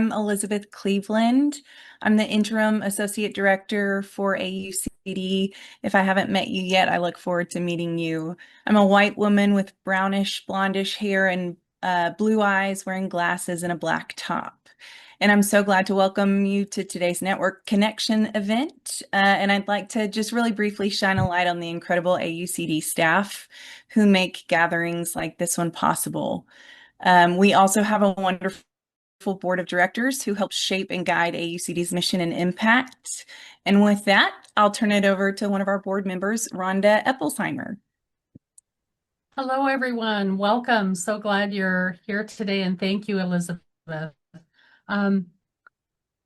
I'm Elizabeth Cleveland. I'm the Interim Associate Director for AUCD. If I haven't met you yet, I look forward to meeting you. I'm a white woman with brownish, blondish hair and blue eyes, wearing glasses and a black top. And I'm so glad to welcome you to today's Network Connection event. And I'd like to just really briefly shine a light on the incredible AUCD staff who make gatherings like this one possible. We also have a wonderful board of directors who help shape and guide AUCD's mission and impact. And with that, I'll turn it over to one of our board members, Rhonda Eppelsheimer. Hello, everyone. Welcome. So glad you're here today, and thank you, Elizabeth.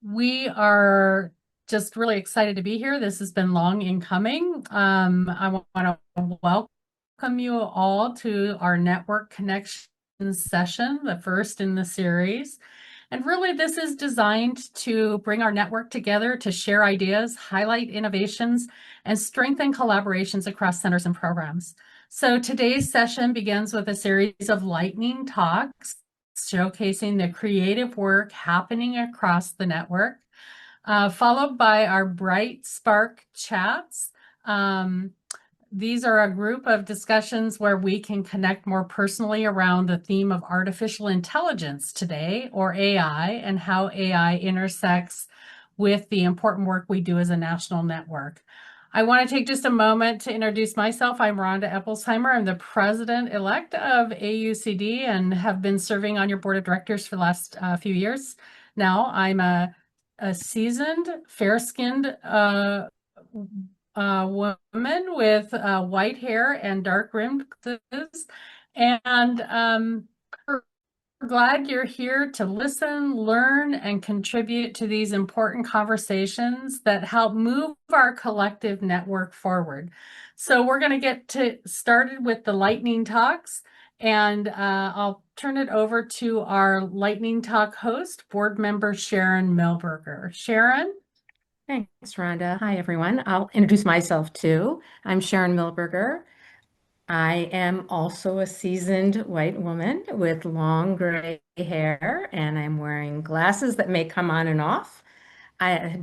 We are just really excited to be here. This has been long in coming. I want to welcome you all to our Network Connections session, the first in the series. And really, this is designed to bring our network together to share ideas, highlight innovations, and strengthen collaborations across centers and programs. So today's session begins with a series of lightning talks showcasing the creative work happening across the network, followed by our Bright Spark chats. These are a group of discussions where we can connect more personally around the theme of artificial intelligence today, or AI, and how AI intersects with the important work we do as a national network. I want to take just a moment to introduce myself. I'm Rhonda Eppelsheimer. I'm the president-elect of AUCD and have been serving on your board of directors for the last few years. Now I'm a seasoned, fair-skinned woman with white hair and dark rimmed glasses, and we're glad you're here to listen, learn, and contribute to these important conversations that help move our collective network forward. So we're going to get started with the lightning talks, and I'll turn it over to our lightning talk host, board member Sharon Milberger. Sharon? Thanks, Rhonda. Hi, everyone. I'll introduce myself too. I'm Sharon Milberger. I am also a seasoned white woman with long gray hair, and I'm wearing glasses that may come on and off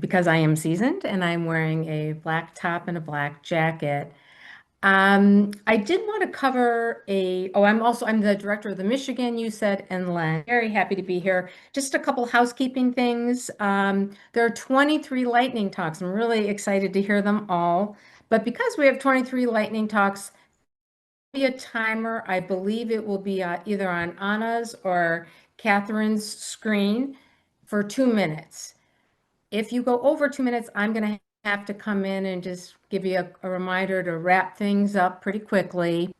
because I am seasoned, and I'm wearing a black top and a black jacket. I did want to cover I'm the director of the Michigan UCEDD and LEN. Very happy to be here. Just a couple housekeeping things. There are 23 lightning talks. I'm really excited to hear them all. But because we have 23 lightning talks, be a timer. I believe it will be either on Anna's or Catherine's screen for 2 minutes. If you go over 2 minutes, I'm going to have to come in and just give you a reminder to wrap things up pretty quickly,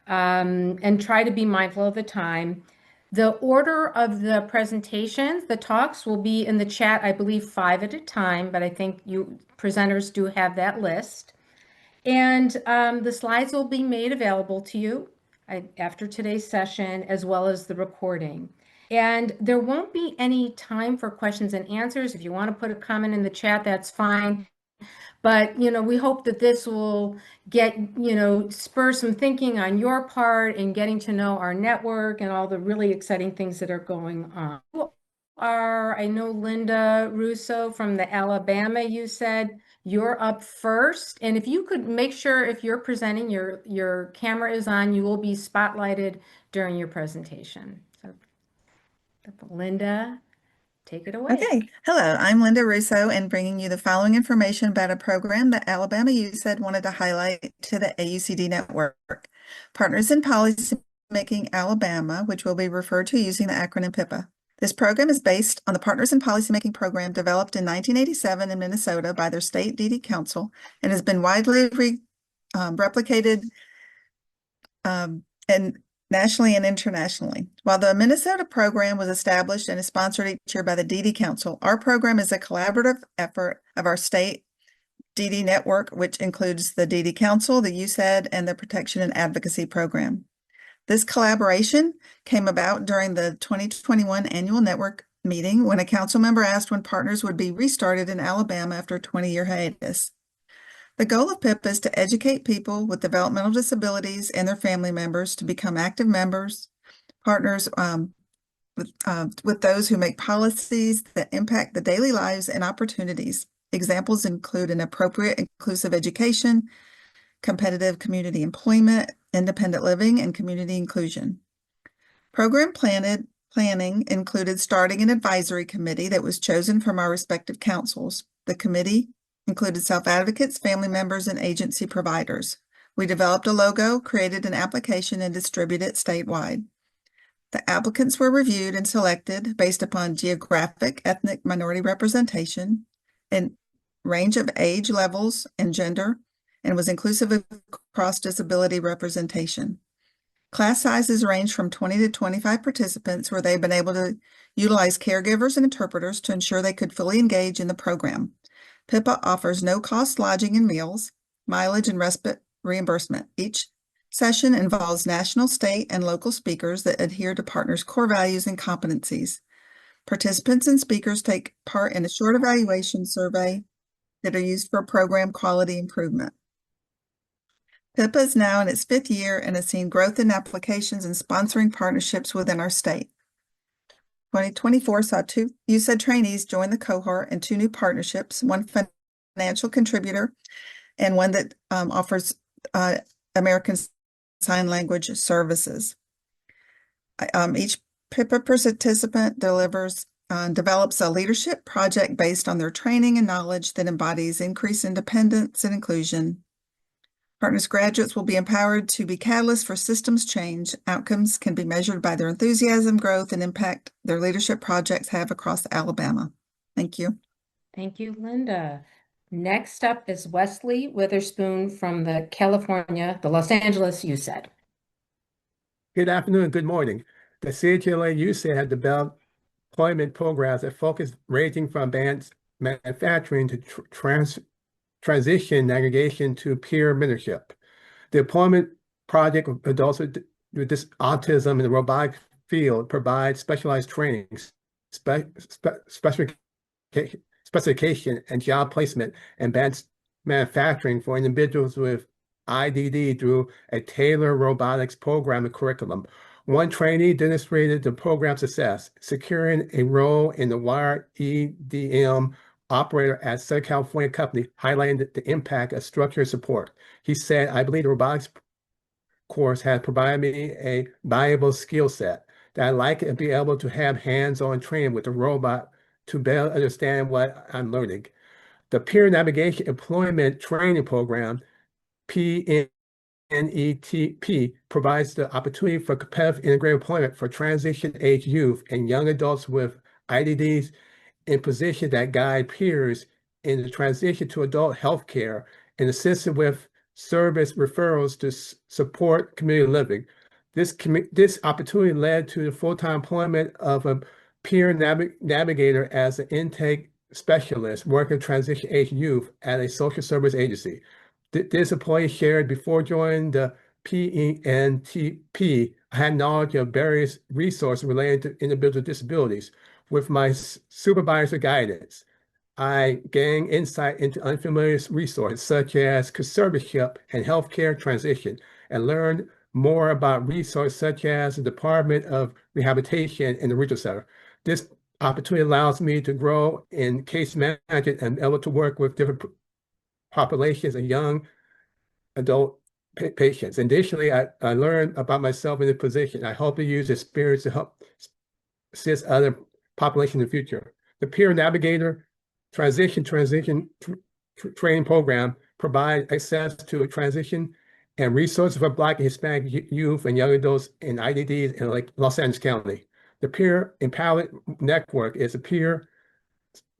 and try to be mindful of the time. The order of the presentations, the talks will be in the chat, I believe 5 at a time, but I think you presenters do have that list. And the slides will be made available to you after today's session, as well as the recording. And there won't be any time for questions and answers. If you want to put a comment in the chat, that's fine. But, we hope that this will get, spur some thinking on your part in getting to know our network and all the really exciting things that are going on. I know Linda Russo from the Alabama, you said you're up first. And if you could make sure if you're presenting, your camera is on, you will be spotlighted during your presentation. So Linda, take it away. Okay. Hello, I'm Linda Russo, and bringing you the following information about a program that Alabama UCEDD wanted to highlight to the AUCD network. Partners in Policy Making Alabama, which will be referred to using the acronym PIPA. This program is based on the Partners in Policymaking program developed in 1987 in Minnesota by their state DD Council and has been widely replicated and nationally and internationally. While the Minnesota program was established and is sponsored each year by the DD Council, our program is a collaborative effort of our state DD network, which includes the DD Council, the UCEDD, and the Protection and Advocacy Program. This collaboration came about during the 2021 annual network meeting when a council member asked when partners would be restarted in Alabama after a 20-year hiatus. The goal of PIP is to educate people with developmental disabilities and their family members to become active members, partners with those who make policies that impact the daily lives and opportunities. Examples include an appropriate inclusive education, competitive community employment, independent living, and community inclusion. Program planning included starting an advisory committee that was chosen from our respective councils. The committee included self-advocates, family members, and agency providers. We developed a logo, created an application, and distributed it statewide. The applicants were reviewed and selected based upon geographic, ethnic, minority representation, and range of age levels and gender, and was inclusive of cross-disability representation. Class sizes range from 20 to 25 participants, where they've been able to utilize caregivers and interpreters to ensure they could fully engage in the program. PIPA offers no-cost lodging and meals, mileage, and respite reimbursement. Each session involves national, state, and local speakers that adhere to partners' core values and competencies. Participants and speakers take part in a short evaluation survey that are used for program quality improvement. PIPA is now in its 5th year and has seen growth in applications and sponsoring partnerships within our state. 2024 saw 2 UCEDD trainees join the cohort and 2 new partnerships, one financial contributor and one that offers American Sign Language services. Each PIPA participant develops a leadership project based on their training and knowledge that embodies increased independence and inclusion. Partners graduates will be empowered to be catalysts for systems change. Outcomes can be measured by their enthusiasm, growth, and impact their leadership projects have across Alabama. Thank you. Thank you, Linda. Next up is Wesley Witherspoon from the Los Angeles UCEDD. Good afternoon and good morning. The CHLA UCEDD had developed employment programs that focus ranging from advanced manufacturing to transition aggregation to peer mentorship. The employment project of adults with this autism in the robotic field provides specialized training, specification, and job placement and advanced manufacturing for individuals with IDD through a tailored robotics program and curriculum. One trainee demonstrated the program's success, securing a role in the wired EDM operator at Southern California company, highlighting the impact of structured support. He said, "I believe the robotics course has provided me a valuable skill set that I like to be able to have hands-on training with the robot to better understand what I'm learning." The Peer Navigation Employment Training Program, PNETP, provides the opportunity for competitive integrated employment for transition-age youth and young adults with IDDs in positions that guide peers in the transition to adult health care and assist with service referrals to support community living. This opportunity led to the full-time employment of a peer navigator as an intake specialist working transition age youth at a social service agency. This employee shared, before joining the PNTP, I had knowledge of various resources related to individual disabilities. With my supervisor guidance, I gained insight into unfamiliar resources such as conservatorship and healthcare transition, and learned more about resources such as the Department of Rehabilitation and the Regional Center. This opportunity allows me to grow in case management and able to work with different populations and young adult patients. Additionally, I learned about myself in the position. I hope to use experience to help assist other populations in the future. The Peer Navigator Transition Training Program provides access to transition and resources for Black and Hispanic youth and young adults in IDDs in Los Angeles County. The Peer Empowerment Network is a peer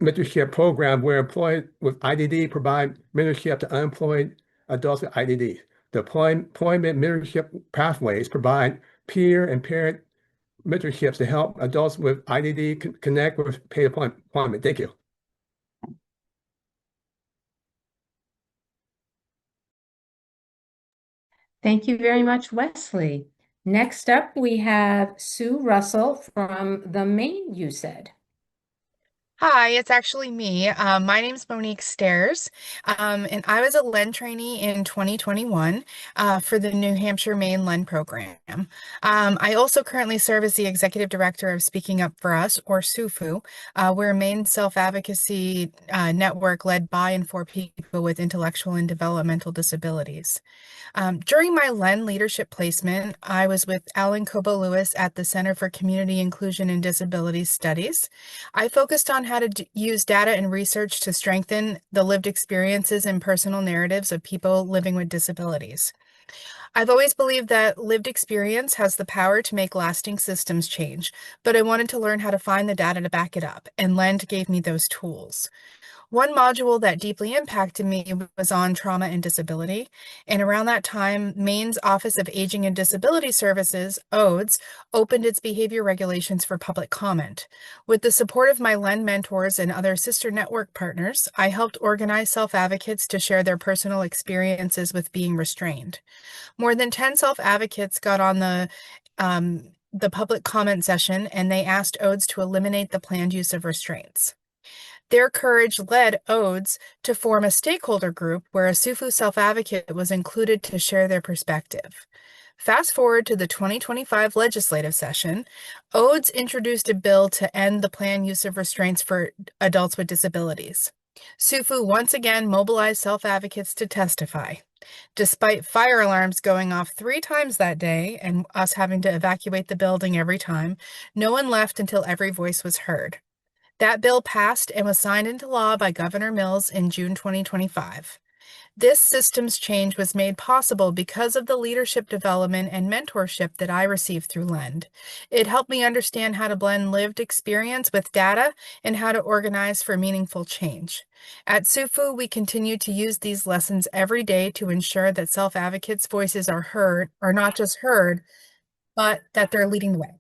mentorship program where employees with IDD provide mentorship to unemployed adults with IDD. The employment mentorship pathways provide peer and parent mentorships to help adults with IDD connect with paid employment. Thank you. Thank you very much, Wesley. Next up, we have Sue Russell from the Maine UCEDD. Hi, it's actually me. My name's Monique Stairs, and I was a LEND trainee in 2021 for the New Hampshire Maine LEND program. I also currently serve as the Executive Director of Speaking Up for Us, or SUFU. We're a Maine self-advocacy network led by and for people with intellectual and developmental disabilities. During my LEND leadership placement, I was with Alan Cobo-Lewis at the Center for Community Inclusion and Disability Studies. I focused on how to use data and research to strengthen the lived experiences and personal narratives of people living with disabilities. I've always believed that lived experience has the power to make lasting systems change, but I wanted to learn how to find the data to back it up, and LEND gave me those tools. One module that deeply impacted me was on trauma and disability. And around that time, Maine's Office of Aging and Disability Services, OADS, opened its behavior regulations for public comment. With the support of my LEND mentors and other sister network partners, I helped organize self-advocates to share their personal experiences with being restrained. More than 10 self-advocates got on the public comment session, and they asked OADS to eliminate the planned use of restraints. Their courage led OADS to form a stakeholder group where a SUFU self-advocate was included to share their perspective. Fast forward to the 2025 legislative session, OADS introduced a bill to end the planned use of restraints for adults with disabilities. SUFU once again mobilized self-advocates to testify. Despite fire alarms going off 3 times that day and us having to evacuate the building every time, no one left until every voice was heard. That bill passed and was signed into law by Governor Mills in June 2025. This systems change was made possible because of the leadership development and mentorship that I received through LEND. It helped me understand how to blend lived experience with data and how to organize for meaningful change. At SUFU, we continue to use these lessons every day to ensure that self-advocates' voices are not just heard, but that they're leading the way.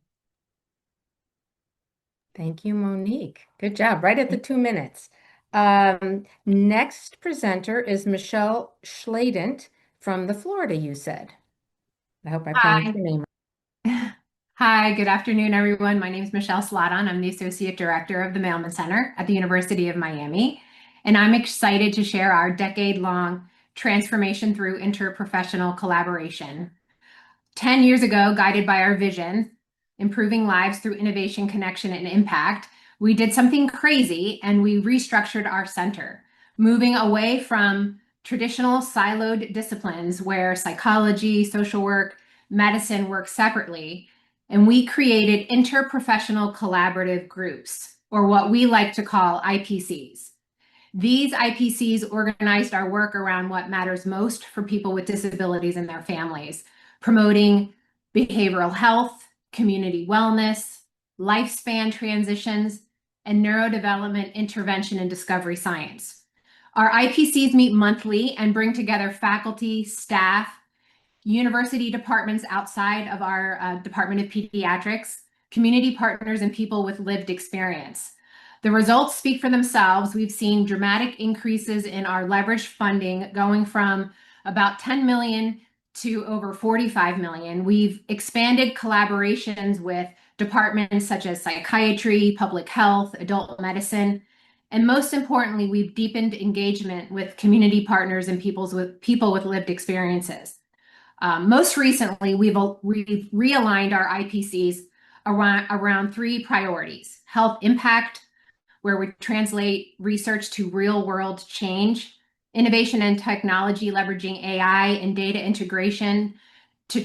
Thank you, Monique. Good job, right at the 2 minutes. Next presenter is Michelle Schladent from the Florida UCEDD. I hope I pronounced your name right. Hi, good afternoon, everyone. My name is Michelle Sladon. I'm the Associate Director of the Mailman Center at the University of Miami, and I'm excited to share our decade-long transformation through interprofessional collaboration. 10 years ago, guided by our vision, improving lives through innovation, connection, and impact, we did something crazy and we restructured our center, moving away from traditional siloed disciplines where psychology, social work, medicine work separately, and we created interprofessional collaborative groups, or what we like to call IPCs. These IPCs organized our work around what matters most for people with disabilities and their families, promoting behavioral health, community wellness, lifespan transitions, and neurodevelopment intervention and discovery science. Our IPCs meet monthly and bring together faculty, staff, university departments outside of our Department of Pediatrics, community partners, and people with lived experience. The results speak for themselves. We've seen dramatic increases in our leveraged funding going from about 10 million to over 45 million. We've expanded collaborations with departments such as psychiatry, public health, adult medicine, and most importantly, we've deepened engagement with community partners and people with lived experiences. Most recently, we've realigned our IPCs around 3 priorities: health impact, where we translate research to real world change; innovation and technology, leveraging AI and data integration to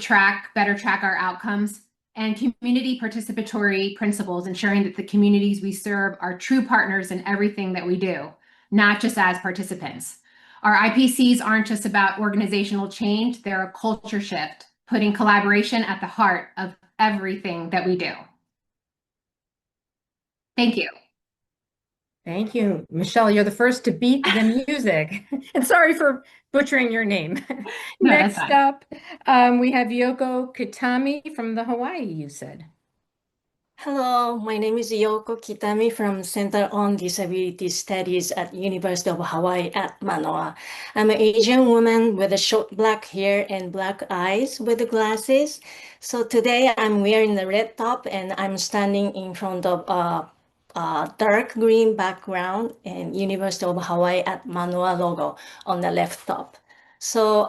better track our outcomes; and community participatory principles, ensuring that the communities we serve are true partners in everything that we do, not just as participants. Our IPCs aren't just about organizational change, they're a culture shift, putting collaboration at the heart of everything that we do. Thank you. Thank you, Michelle. You're the first to beat the music. And sorry for butchering your name. No, that's Next fine. up, we have Yoko Kitami from the Hawaii UCEDD. Hello, my name is Yoko Kitami from Center on Disability Studies at University of Hawaii at Manoa. I'm an Asian woman with a short black hair and black eyes with glasses. So today I'm wearing the red top and I'm standing in front of dark green background and University of Hawaii at Manoa logo on the left top. So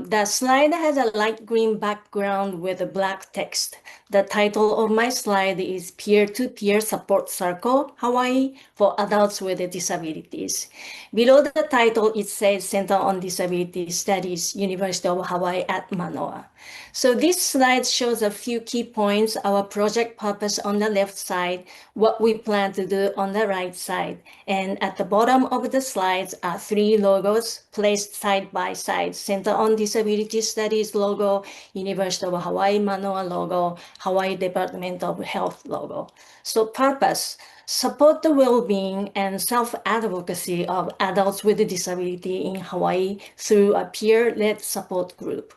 the slide has a light green background with a black text. The title of my slide is Peer-to-Peer Support Circle Hawaii for Adults with Disabilities. Below the title, it says Center on Disability Studies, University of Hawaii at Manoa. So this slide shows a few key points, our project purpose on the left side, what we plan to do on the right side. And at the bottom of the slides are 3 logos placed side by side: Center on Disability Studies logo, University of Hawaii Manoa logo, Hawaii Department of Health logo. So purpose: support the well-being and self-advocacy of adults with a disability in Hawaii through a peer-led support group.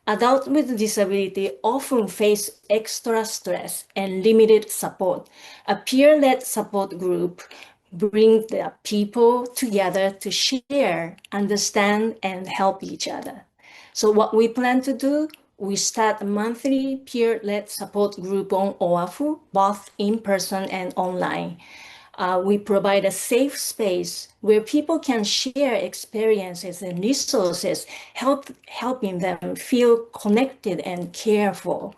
Adults with disability often face extra stress and limited support. A peer-led support group brings the people together to share, understand, and help each other. So what we plan to do, we start a monthly peer-led support group on Oahu, both in person and online. We provide a safe space where people can share experiences and resources, helping them feel connected and cared for.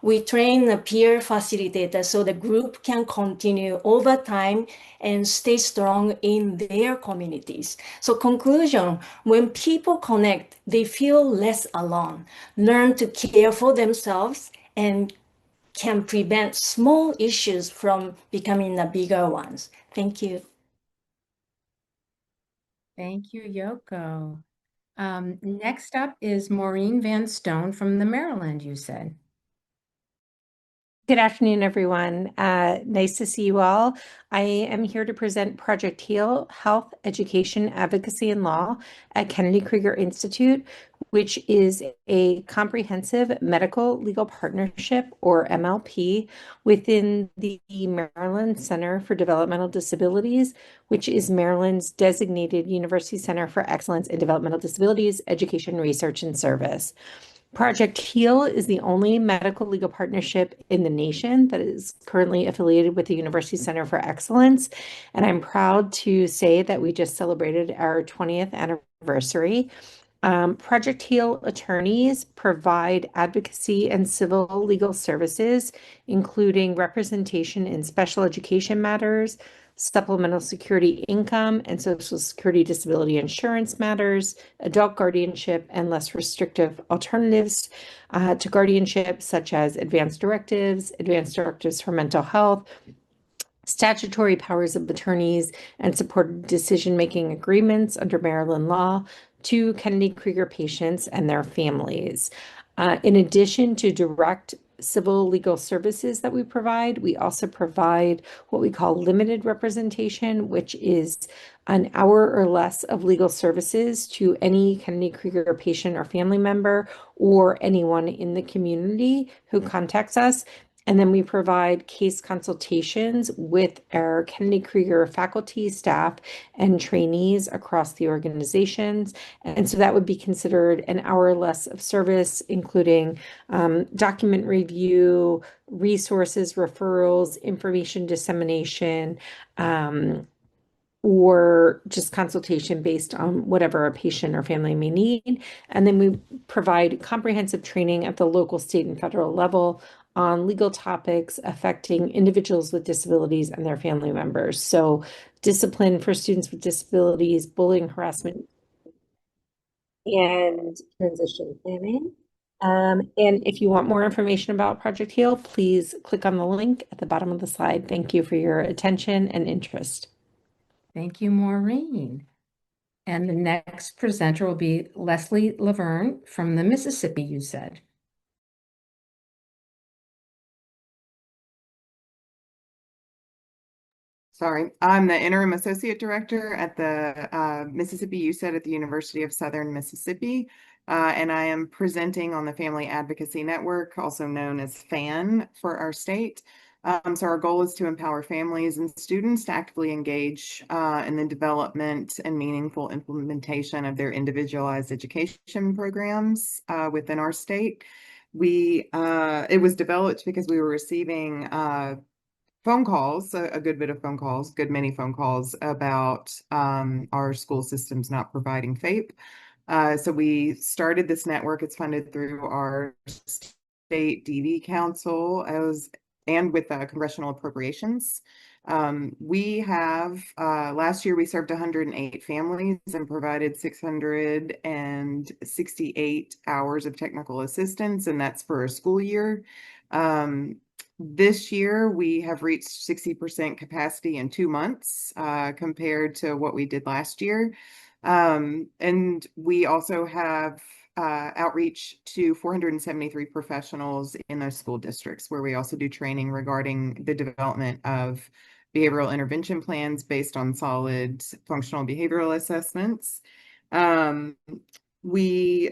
We train a peer facilitator so the group can continue over time and stay strong in their communities. So conclusion, when people connect, they feel less alone, learn to care for themselves, and can prevent small issues from becoming the bigger ones. Thank you. Thank you, Yoko. Next up is Maureen Van Stone from the Maryland, you said. Good afternoon, everyone. Nice to see you all. I am here to present Project HEAL, Health, Education, Advocacy, and Law at Kennedy Krieger Institute, which is a comprehensive medical legal partnership, or MLP, within the Maryland Center for Developmental Disabilities, which is Maryland's designated University Center for Excellence in Developmental Disabilities, Education, Research, and Service. Project HEAL is the only medical legal partnership in the nation that is currently affiliated with the University Center for Excellence. And I'm proud to say that we just celebrated our 20th anniversary. Project HEAL attorneys provide advocacy and civil legal services, including representation in special education matters, supplemental security income and Social Security disability insurance matters, adult guardianship, and less restrictive alternatives to guardianship, such as advanced directives for mental health, statutory powers of attorneys, and supported decision-making agreements under Maryland law to Kennedy Krieger patients and their families. In addition to direct civil legal services that we provide, we also provide what we call limited representation, which is an hour or less of legal services to any Kennedy Krieger patient or family member or anyone in the community who contacts us. And then we provide case consultations with our Kennedy Krieger faculty, staff, and trainees across the organizations. And so that would be considered an hour or less of service, including document review, resources, referrals, information dissemination, or just consultation based on whatever a patient or family may need. And then we provide comprehensive training at the local, state, and federal level on legal topics affecting individuals with disabilities and their family members. So discipline for students with disabilities, bullying, harassment, and transition planning. And if you want more information about Project HEAL, please click on the link at the bottom of the slide. Thank you for your attention and interest. Thank you, Maureen. And the next presenter will be Leslie Laverne from the Mississippi, you said. Sorry, I'm the Interim Associate Director at the Mississippi UCEDD at the University of Southern Mississippi, and I am presenting on the Family Advocacy Network, also known as FAN for our state. So our goal is to empower families and students to actively engage in the development and meaningful implementation of their individualized education programs within our state. It was developed because we were receiving phone calls, a good bit of phone calls, good many phone calls about our school systems not providing FAPE. So we started this network. It's funded through our state DD council and with congressional appropriations. We have last year we served 108 families and provided 668 hours of technical assistance, and that's for a school year. This year we have reached 60% capacity in 2 months compared to what we did last year. And we also have outreach to 473 professionals in those school districts, where we also do training regarding the development of behavioral intervention plans based on solid functional behavioral assessments. We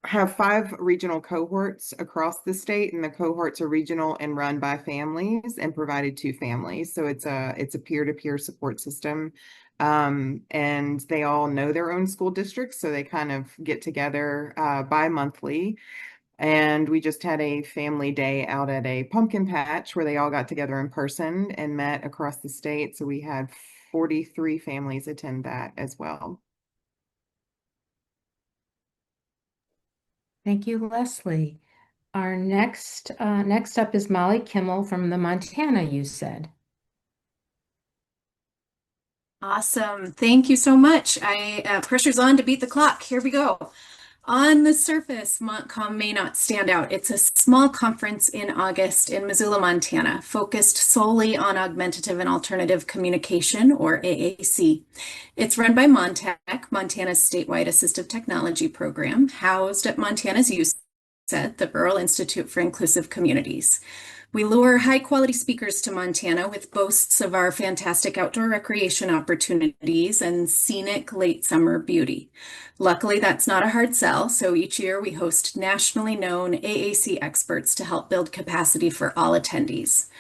have 5 regional cohorts across the state, and the cohorts are regional and run by families and provided to families. So it's a peer-to-peer support system. And they all know their own school districts, so they kind of get together bi-monthly. And we just had a family day out at a pumpkin patch where they all got together in person and met across the state. So we had 43 families attend that as well. Thank you, Leslie. Our next up is Molly Kimmel from the Montana UCEDD. Awesome. Thank you so much. Pressure's on to beat the clock. Here we go. On the surface, MontCom may not stand out. It's a small conference in August in Missoula, Montana, focused solely on augmentative and alternative communication, or AAC. It's run by Montech, Montana's statewide assistive technology program, housed at Montana's UCEDD, the Rural Institute for Inclusive Communities. We lure high-quality speakers to Montana with boasts of our fantastic outdoor recreation opportunities and scenic late summer beauty. Luckily, that's not a hard sell, so each year we host nationally known AAC experts to help build capacity for all attendees.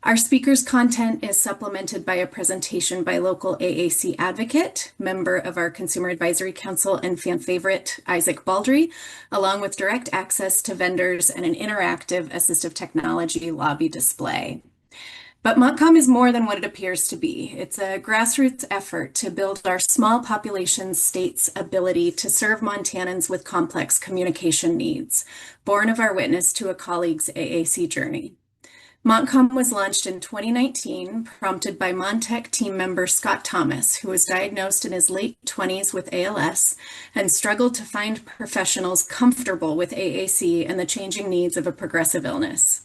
Our speakers' content is supplemented by a presentation by local AAC advocate, member of our Consumer Advisory Council and fan favorite, Isaac Baldry, along with direct access to vendors and an interactive assistive technology lobby display. But MontCom is more than what it appears to be. It's a grassroots effort to build our small population state's ability to serve Montanans with complex communication needs, born of our witness to a colleague's AAC journey. MontCom was launched in 2019, prompted by Montech team member Scott Thomas, who was diagnosed in his late 20s with ALS and struggled to find professionals comfortable with AAC and the changing needs of a progressive illness.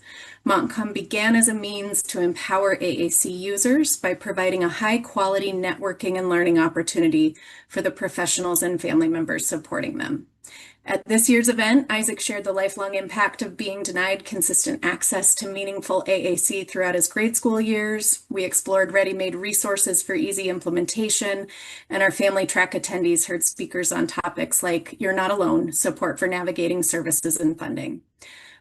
MontCom began as a means to empower AAC users by providing a high-quality networking and learning opportunity for the professionals and family members supporting them. At this year's event, Isaac shared the lifelong impact of being denied consistent access to meaningful AAC throughout his grade school years. We explored ready-made resources for easy implementation, and our family track attendees heard speakers on topics like You're Not Alone, support for navigating services and funding.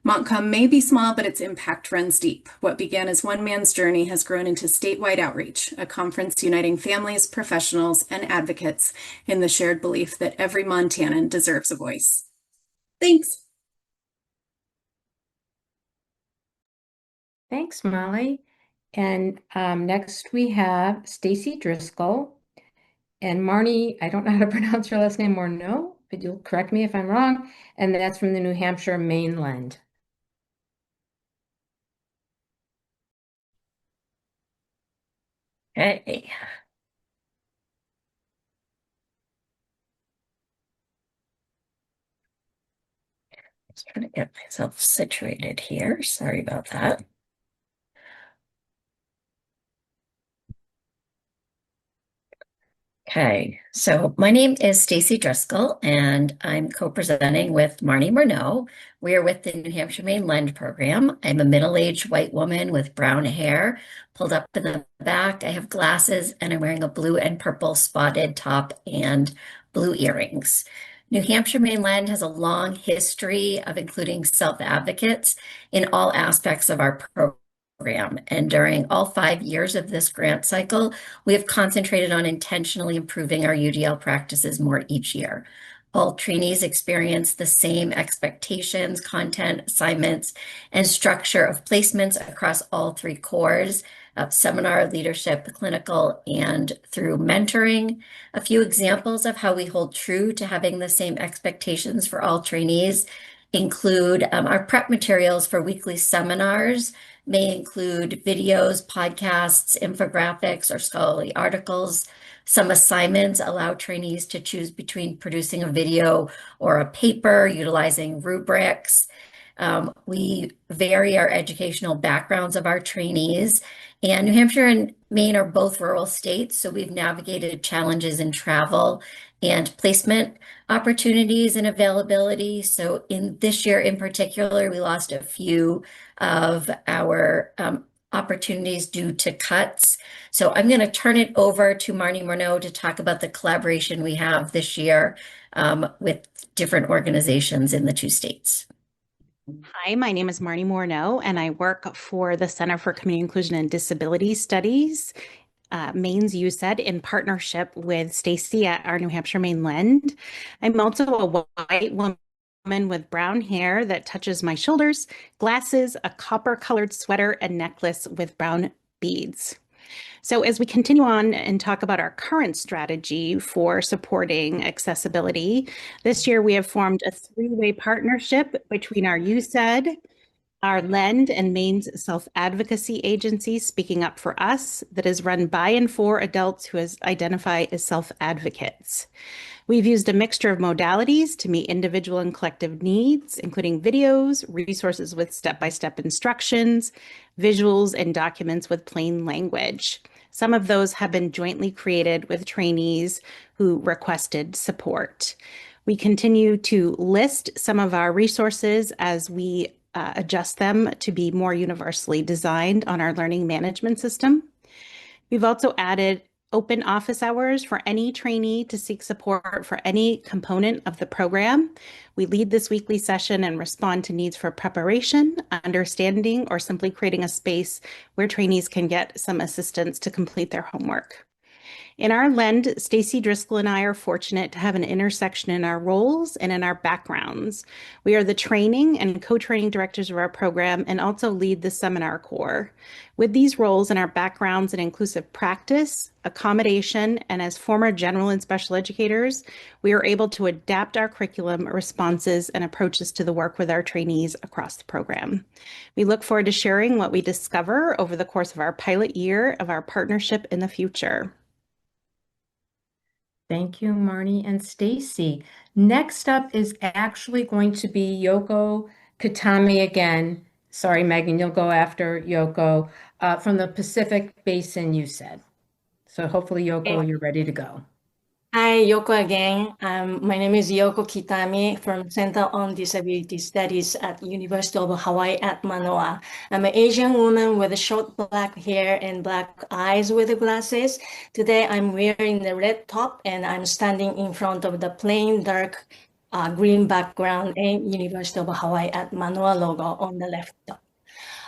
MontCom may be small, but its impact runs deep. What began as one man's journey has grown into statewide outreach, a conference uniting families, professionals, and advocates in the shared belief that every Montanan deserves a voice. Thanks. Thanks, Molly. And next we have Stacy Driscoll. And Marnie, I don't know how to pronounce your last name, Morneau, but you'll correct me if I'm wrong. And that's from the New Hampshire mainland. Hey. Just trying to get myself situated here. Sorry about that. Okay, so my name is Stacy Driscoll, and I'm co-presenting with Marnie Morneau. We are with the New Hampshire Maine Lend Program. I'm a middle-aged white woman with brown hair pulled up in the back. I have glasses, and I'm wearing a blue and purple spotted top and blue earrings. New Hampshire Maine Lend has a long history of including self-advocates in all aspects of our program. And during all 5 years of this grant cycle, we have concentrated on intentionally improving our UDL practices more each year. all trainees experience the same expectations, content, assignments, and structure of placements across all three cores of seminar, leadership, clinical, and through mentoring. A few examples of how we hold true to having the same expectations for all trainees include our prep materials for weekly seminars may include videos, podcasts, infographics, or scholarly articles. Some assignments allow trainees to choose between producing a video or a paper, utilizing rubrics. We vary our educational backgrounds of our trainees, and New Hampshire and Maine are both rural states, so we've navigated challenges in travel and placement opportunities and availability. So in this year in particular, we lost a few of our opportunities due to cuts. So I'm going to turn it over to Marnie Murnau to talk about the collaboration we have this year with different organizations in the two states. Hi, my name is Marnie Morneau, and I work for the Center for Community Inclusion and Disability Studies, Maine's UCEDD, in partnership with Stacy at our New Hampshire Maine Lend. I'm also a white woman with brown hair that touches my shoulders, glasses, a copper-colored sweater, and necklace with brown beads. So as we continue on and talk about our current strategy for supporting accessibility, this year we have formed a three-way partnership between our UCEDD, our LEND, and Maine's self-advocacy agency, Speaking Up for Us, that is run by and for adults who identify as self-advocates. We've used a mixture of modalities to meet individual and collective needs, including videos, resources with step-by-step instructions, visuals, and documents with plain language. Some of those have been jointly created with trainees who requested support. We continue to list some of our resources as we adjust them to be more universally designed on our learning management system. We've also added open office hours for any trainee to seek support for any component of the program. We lead this weekly session and respond to needs for preparation, understanding, or simply creating a space where trainees can get some assistance to complete their homework. In our LEND, Stacy Driscoll and I are fortunate to have an intersection in our roles and in our backgrounds. We are the training and co-training directors of our program and also lead the seminar core. With these roles and our backgrounds in inclusive practice, accommodation, and as former general and special educators, we are able to adapt our curriculum responses and approaches to the work with our trainees across the program. We look forward to sharing what we discover over the course of our pilot year of our partnership in the future. Thank you, Marnie and Stacy. Next up is actually going to be Yoko Katami again. Sorry, Megan, you'll go after Yoko from the Pacific Basin, you said. So hopefully, Yoko, you're ready to go. Hi, Yoko again. My name is Yoko Kitami from Center on Disability Studies at University of Hawaii at Manoa. I'm an Asian woman with short black hair and black eyes with glasses. Today, I'm wearing the red top and I'm standing in front of the plain dark green background and University of Hawaii at Manoa logo on the left top.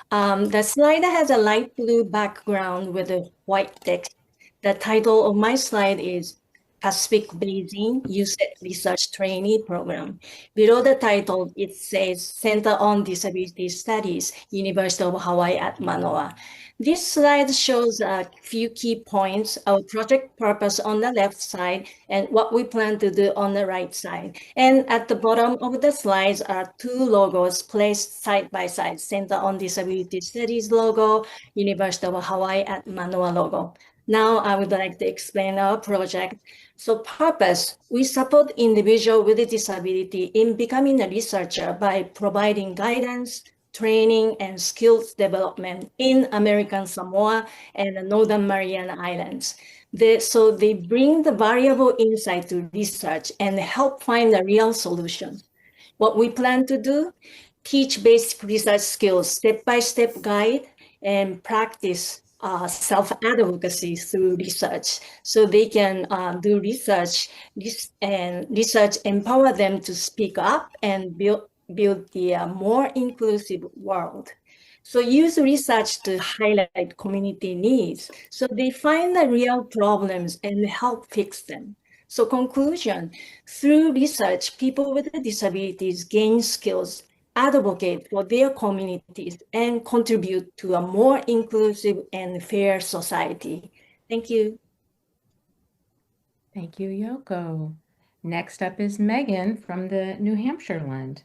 The slide has a light blue background with a white text. The title of my slide is Pacific Basin UCEDD Research Trainee Program. Below the title, it says Center on Disability Studies, University of Hawaii at Manoa. This slide shows a few key points, our project purpose on the left side and what we plan to do on the right side. And at the bottom of the slides are two logos placed side by side, Center on Disability Studies logo, University of Hawaii at Manoa logo. Now I would like to explain our project. So purpose, we support individuals with a disability in becoming a researcher by providing guidance, training, and skills development in American Samoa and the Northern Mariana Islands. So they bring the valuable insight to research and help find the real solutions. What we plan to do, teach basic research skills, step-by-step guide, and practice self-advocacy through research, so they can do research and research empower them to speak up and build the more inclusive world. So use research to highlight community needs, so they find the real problems and help fix them. So conclusion, through research, people with disabilities gain skills, advocate for their communities, and contribute to a more inclusive and fair society. Thank you. Thank you, Yoko. Next up is Megan from the New Hampshire Lend.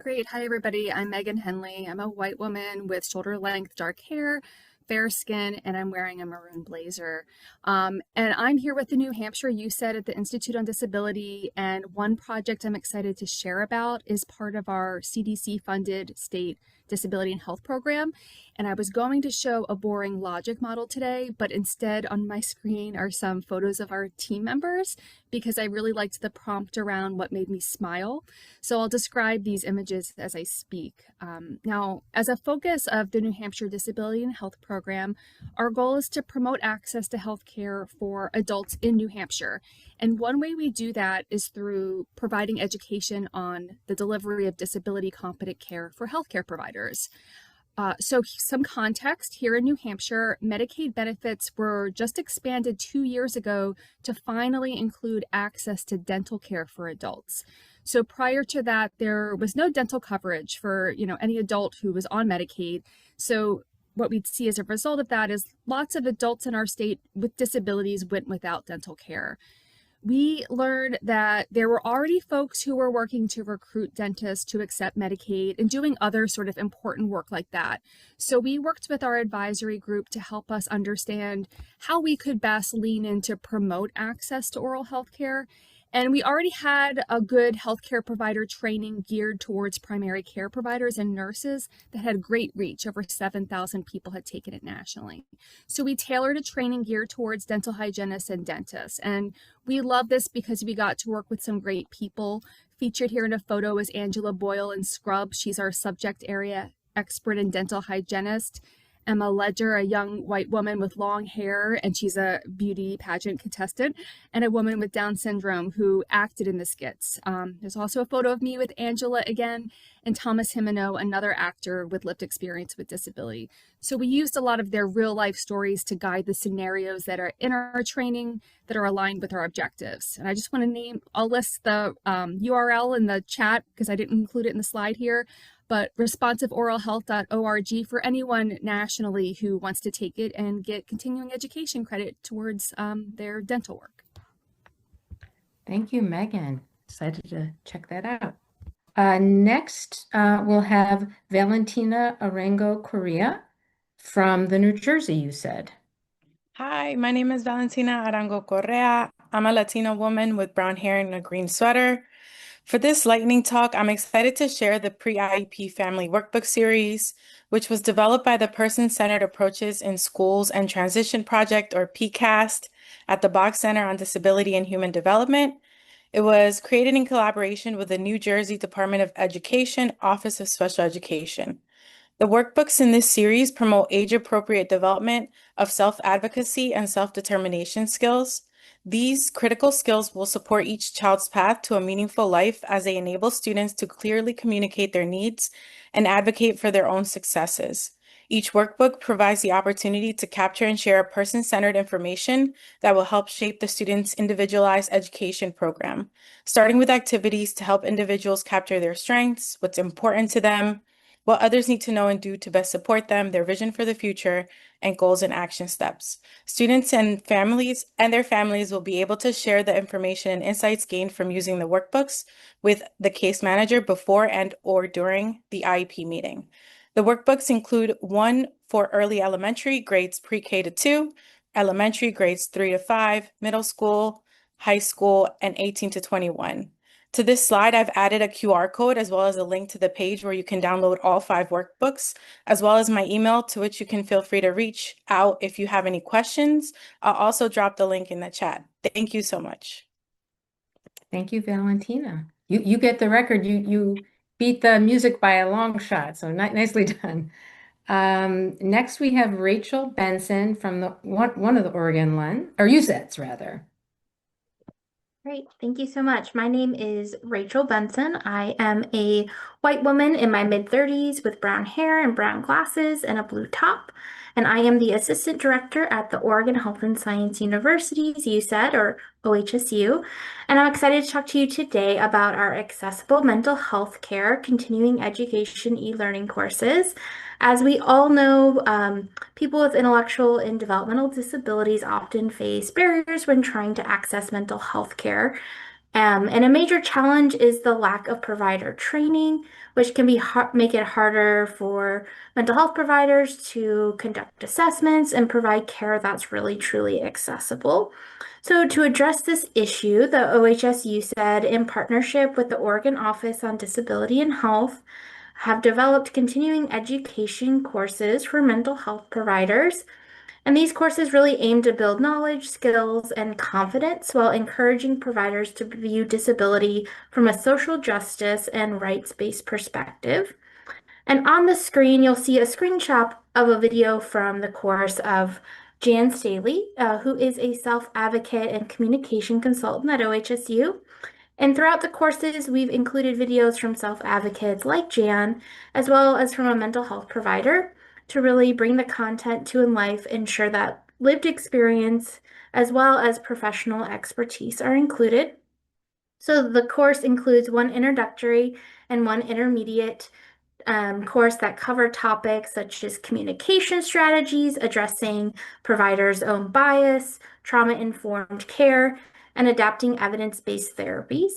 Great. Hi, everybody. I'm Megan Henley. I'm a white woman with shoulder length dark hair, fair skin, and I'm wearing a maroon blazer. And I'm here with the New Hampshire UCEDD at the Institute on Disability. And one project I'm excited to share about is part of our CDC-funded state disability and health program. And I was going to show a boring logic model today, but instead on my screen are some photos of our team members because I really liked the prompt around what made me smile. So I'll describe these images as I speak. Now, as a focus of the New Hampshire Disability and Health Program, our goal is to promote access to health care for adults in New Hampshire. And one way we do that is through providing education on the delivery of disability competent care for healthcare providers. So some context, here in New Hampshire, Medicaid benefits were just expanded 2 years ago to finally include access to dental care for adults. So prior to that, there was no dental coverage for, any adult who was on Medicaid. So what we'd see as a result of that is lots of adults in our state with disabilities went without dental care. We learned that there were already folks who were working to recruit dentists to accept Medicaid and doing other sort of important work like that. So we worked with our advisory group to help us understand how we could best lean in to promote access to oral health care. And we already had a good healthcare provider training geared towards primary care providers and nurses that had great reach. Over 7,000 people had taken it nationally. So we tailored a training geared towards dental hygienists and dentists. And we love this because we got to work with some great people. Featured here in a photo is Angela Boyle in Scrub. She's our subject area expert and dental hygienist. Emma Ledger, a young white woman with long hair, and she's a beauty pageant contestant, and a woman with Down syndrome who acted in the skits. There's also a photo of me with Angela again, and Thomas Himeno, another actor with lived experience with disability. So we used a lot of their real life stories to guide the scenarios that are in our training that are aligned with our objectives. And I just want to I'll list the URL in the chat because I didn't include it in the slide here, but responsiveoralhealth.org for anyone nationally who wants to take it and get continuing education credit towards their dental work. Thank you, Megan. Excited to check that out. Next, we'll have Valentina Arango Correa from the New Jersey UCEDD. Hi, my name is Valentina Arango Correa. I'm a Latina woman with brown hair and a green sweater. For this lightning talk, I'm excited to share the Pre-IEP Family Workbook Series, which was developed by the Person-Centered Approaches in Schools and Transition Project, or PCAST, at the Boggs Center on Disability and Human Development. It was created in collaboration with the New Jersey Department of Education, Office of Special Education. The workbooks in this series promote age-appropriate development of self-advocacy and self-determination skills. These critical skills will support each child's path to a meaningful life as they enable students to clearly communicate their needs and advocate for their own successes. Each workbook provides the opportunity to capture and share person-centered information that will help shape the student's individualized education program, starting with activities to help individuals capture their strengths, what's important to them, what others need to know and do to best support them, their vision for the future, and goals and action steps. Students and their families will be able to share the information and insights gained from using the workbooks with the case manager before and or during the IEP meeting. The workbooks include one for early elementary, grades pre-K to 2, elementary, grades 3 to 5, middle school, high school, and 18 to 21. To this slide, I've added a QR code as well as a link to the page where you can download all 5 workbooks, as well as my email to which you can feel free to reach out if you have any questions. I'll also drop the link in the chat. Thank you so much. Thank you, Valentina. You get the record. You beat the music by a long shot, so nicely done. Next, we have Rachel Benson from one of the Oregon UCEDDs rather. Great, thank you so much. My name is Rachel Benson. I am a white woman in my mid-30s with brown hair and brown glasses and a blue top. and I am the Assistant Director at the Oregon Health and Science University's UCEDD, or OHSU, and I'm excited to talk to you today about our accessible mental health care continuing education e-learning courses. As we all know, people with intellectual and developmental disabilities often face barriers when trying to access mental health care. And a major challenge is the lack of provider training, which can make it harder for mental health providers to conduct assessments and provide care that's really truly accessible. So to address this issue, the OHSU said, in partnership with the Oregon Office on Disability and Health, have developed continuing education courses for mental health providers. And these courses really aim to build knowledge, skills, and confidence while encouraging providers to view disability from a social justice and rights-based perspective. And on the screen, you'll see a screenshot of a video from the course of Jan Staley, who is a self-advocate and communication consultant at OHSU. And throughout the courses, we've included videos from self-advocates like Jan, as well as from a mental health provider, to really bring the content to life, ensure that lived experience as well as professional expertise are included. So the course includes one introductory and one intermediate course that cover topics such as communication strategies, addressing providers' own bias, trauma-informed care, and adapting evidence-based therapies.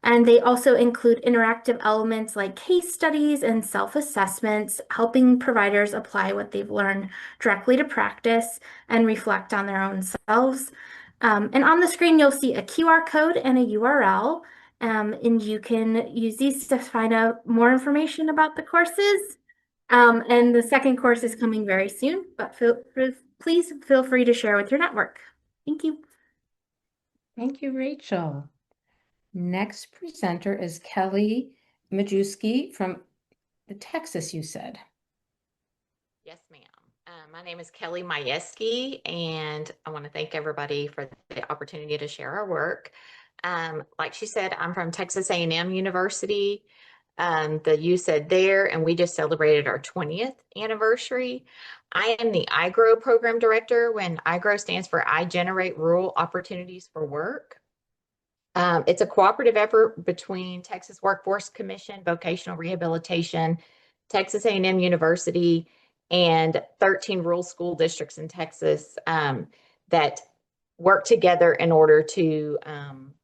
And they also include interactive elements like case studies and self-assessments, helping providers apply what they've learned directly to practice and reflect on their own selves. And on the screen, you'll see a QR code and a URL. And you can use these to find out more information about the courses. And the second course is coming very soon, but please feel free to share with your network. Thank you. Thank you, Rachel. Next presenter is Kelly Majewski from the Texas, you said. Yes, ma'am. My name is Kelly Majewski, and I want to thank everybody for the opportunity to share our work. Like she said, I'm from Texas A&M University, the UCEDD there, and we just celebrated our 20th anniversary. I am the iGrow program director, when iGrow stands for I Generate Rural Opportunities for Work. It's a cooperative effort between Texas Workforce Commission, Vocational Rehabilitation, Texas A&M University, and 13 rural school districts in Texas that work together in order to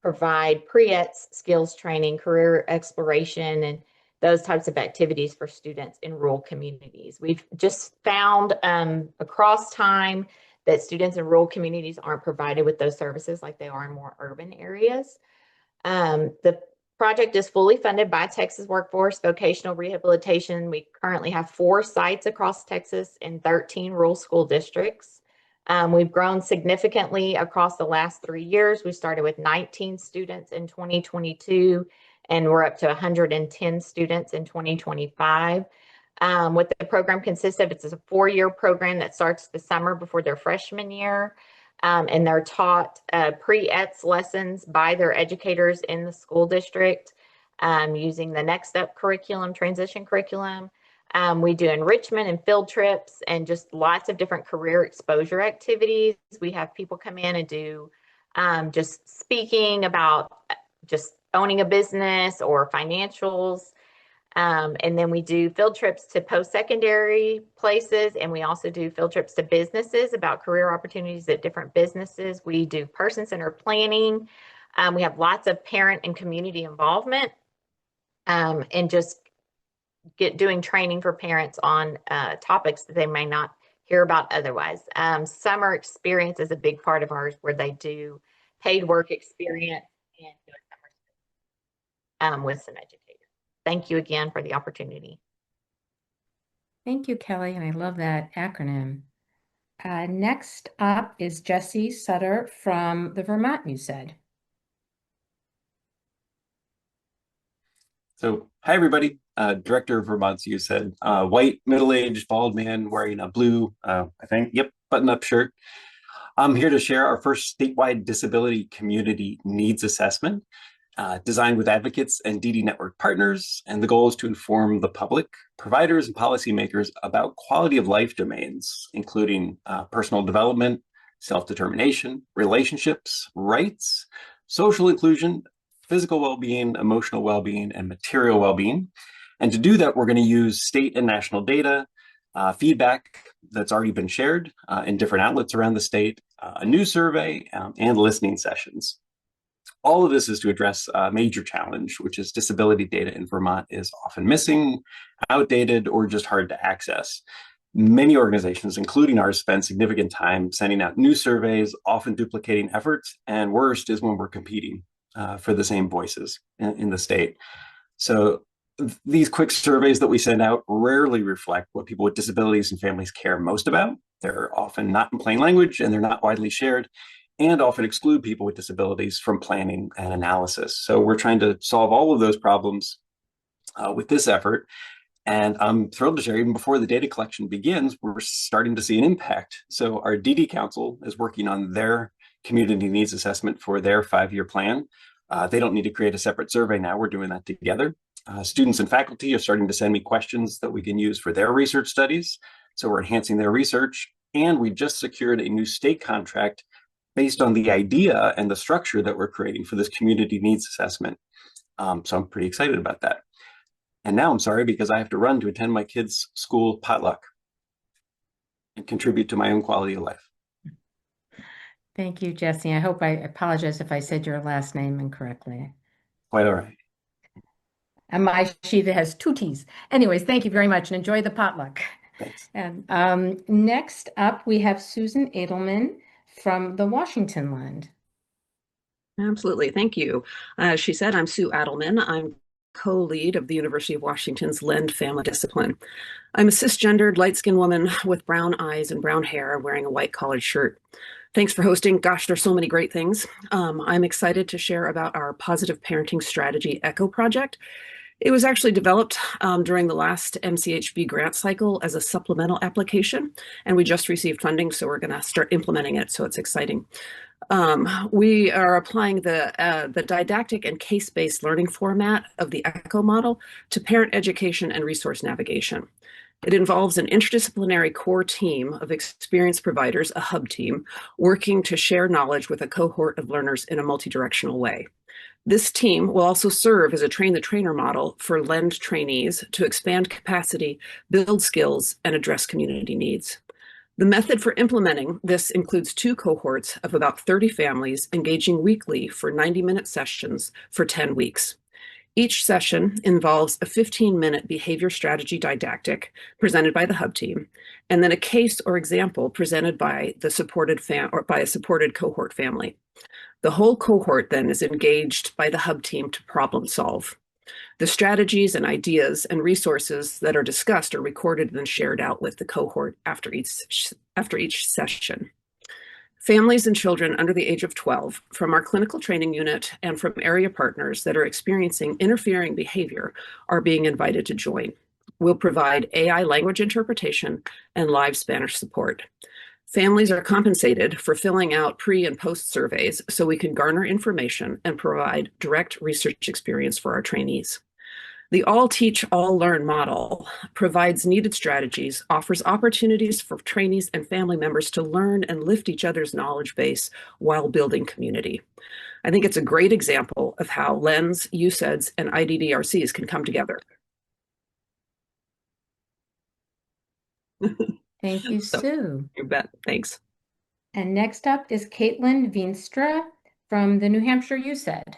provide pre-ETS skills training, career exploration, and those types of activities for students in rural communities. We've just found across time that students in rural communities aren't provided with those services like they are in more urban areas. The project is fully funded by Texas Workforce Vocational Rehabilitation. We currently have 4 sites across Texas in 13 rural school districts. We've grown significantly across the last 3 years. We started with 19 students in 2022, and we're up to 110 students in 2025. What the program consists of, it's a 4-year program that starts the summer before their freshman year. And they're taught pre-ETS lessons by their educators in the school district using the Next Step curriculum, transition curriculum. We do enrichment and field trips and just lots of different career exposure activities. We have people come in and do just speaking about just owning a business or financials. And then we do field trips to post-secondary places, and we also do field trips to businesses about career opportunities at different businesses. We do person-centered planning. We have lots of parent and community involvement, and just doing training for parents on topics that they may not hear about otherwise. Summer experience is a big part of ours, where they do paid work experience and do a summer with some educators. Thank you again for the opportunity. Thank you, Kelly, and I love that acronym. Next up is Jessie Sutter from the Vermont, you said. So, hi everybody, Director of Vermont's UCEDD, white, middle-aged, bald man wearing a blue, I think, yep, button-up shirt. I'm here to share our first statewide disability community needs assessment. designed with advocates and DD network partners. And the goal is to inform the public, providers, and policymakers about quality of life domains, including personal development, self-determination, relationships, rights, social inclusion, physical well-being, emotional well-being, and material well-being. And to do that, we're going to use state and national data, feedback that's already been shared in different outlets around the state, a new survey, and listening sessions. All of this is to address a major challenge, which is disability data in Vermont is often missing, outdated, or just hard to access. Many organizations, including ours, spend significant time sending out new surveys, often duplicating efforts, and worst is when we're competing for the same voices in the state. So these quick surveys that we send out rarely reflect what people with disabilities and families care most about. They're often not in plain language, and they're not widely shared, and often exclude people with disabilities from planning and analysis. So we're trying to solve all of those problems with this effort. And I'm thrilled to share, even before the data collection begins, we're starting to see an impact. So our DD Council is working on their community needs assessment for their 5-year plan. They don't need to create a separate survey now. We're doing that together. Students and faculty are starting to send me questions that we can use for their research studies. So we're enhancing their research. And we just secured a new state contract based on the idea and the structure that we're creating for this community needs assessment. So I'm pretty excited about that. And now I'm sorry because I have to run to attend my kids' school potluck and contribute to my own quality of life. Thank you, Jesse. I apologize if I said your last name incorrectly. Quite all right. And my sheet has 2 T's. Anyways, thank you very much and enjoy the potluck. Thanks. And next up, we have Susan Edelman from the Washington Land. Absolutely. Thank you. As she said, I'm Sue Adelman. I'm co-lead of the University of Washington's Lend Family Discipline. I'm a cisgendered, light-skinned woman with brown eyes and brown hair wearing a white collared shirt. Thanks for hosting. Gosh, there's so many great things. I'm excited to share about our Positive Parenting Strategy ECHO project. It was actually developed during the last MCHB grant cycle as a supplemental application, and we just received funding, so we're going to start implementing it, so it's exciting. We are applying the didactic and case-based learning format of the ECHO model to parent education and resource navigation. It involves an interdisciplinary core team of experienced providers, a hub team, working to share knowledge with a cohort of learners in a multidirectional way. This team will also serve as a train-the-trainer model for Lend trainees to expand capacity, build skills, and address community needs. The method for implementing this includes 2 cohorts of about 30 families engaging weekly for 90-minute sessions for 10 weeks. Each session involves a 15-minute behavior strategy didactic presented by the hub team, and then a case or example presented by the supported by a supported cohort family. The whole cohort then is engaged by the hub team to problem solve. The strategies and ideas and resources that are discussed are recorded and shared out with the cohort after each session. Families and children under the age of 12 from our clinical training unit and from area partners that are experiencing interfering behavior are being invited to join. We'll provide AI language interpretation and live Spanish support. Families are compensated for filling out pre and post surveys so we can garner information and provide direct research experience for our trainees. The all teach, all learn model provides needed strategies, offers opportunities for trainees and family members to learn and lift each other's knowledge base while building community. I think it's a great example of how LENS, UCEDDs, and IDDRCs can come together. Thank you, Sue. You bet. Thanks. And next up is Caitlin Veenstra from the New Hampshire UCEDD.